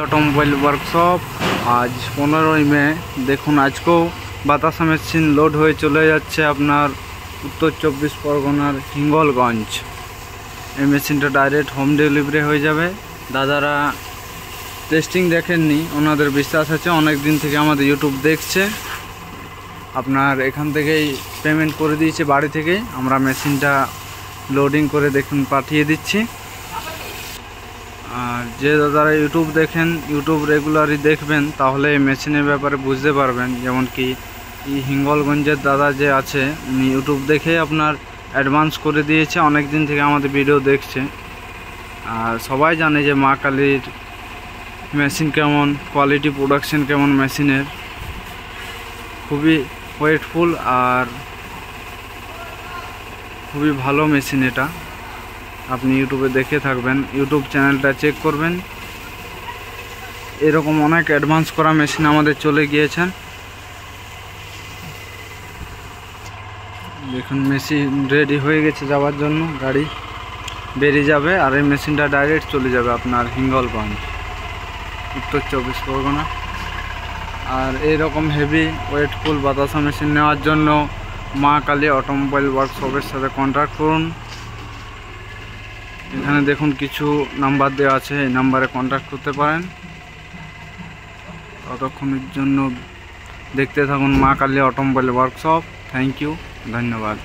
Automobile workshop আজ 15ই মে। দেখুন আজকেও বাতাসা মেশিন লোড হয়ে চলে যাচ্ছে আপনার উত্তর 24 পরগনার হিঙ্গলগঞ্জ। এই মেশিনটা ডাইরেক্ট হোম ডেলিভারি হয়ে যাবে। দাদারা টেস্টিং দেখেননি, ওনাদের বিশ্বাস আছে, অনেক দিন থেকে আমাদের ইউটিউব দেখছে। আপনার এখান থেকেই পেমেন্ট করে দিয়েছে, বাড়ি থেকেই আমরা মেশিনটা লোডিং করে দেখুন পাঠিয়ে দিচ্ছি। আর যে দাদারা ইউটিউব দেখেন, ইউটিউব রেগুলারই দেখবেন, তাহলে এই মেশিনের ব্যাপারে বুঝতে পারবেন। যেমন কি এই হিঙ্গলগঞ্জের দাদা যে আছে, উনি ইউটিউব দেখে আপনার অ্যাডভান্স করে দিয়েছে, অনেক দিন থেকে আমাদের ভিডিও দেখছে। আর সবাই জানে যে মা কালীর মেশিন কেমন, কোয়ালিটি প্রোডাকশন কেমন মেশিনের, খুবই ওয়েটফুল আর খুবই ভালো মেশিন। এটা আপনি ইউটিউবে দেখে থাকবেন, ইউটিউব চ্যানেলটা চেক করবেন। এরকম অনেক অ্যাডভান্স করা মেশিন আমাদের চলে গিয়েছেন। দেখুন মেশিন রেডি হয়ে গেছে যাওয়ার জন্য, গাড়ি বেরিয়ে যাবে। আর এই মেশিনটা ডাইরেক্ট চলে যাবে আপনার হিঙ্গলগঞ্জ, উত্তর 24 পরগনা। আর এইরকম হেভি ওয়েটফুল বাতাসা মেশিন নেওয়ার জন্য মা কালী অটোমোবাইল ওয়ার্কশপের সাথে কন্ট্যাক্ট করুন। এখানে দেখুন কিছু নাম্বার দেওয়া আছে, এই নাম্বারে কন্ট্যাক্ট করতে পারেন। ততক্ষণের জন্য দেখতে থাকুন Maa Kali automobile workshop. Thank you, ধন্যবাদ।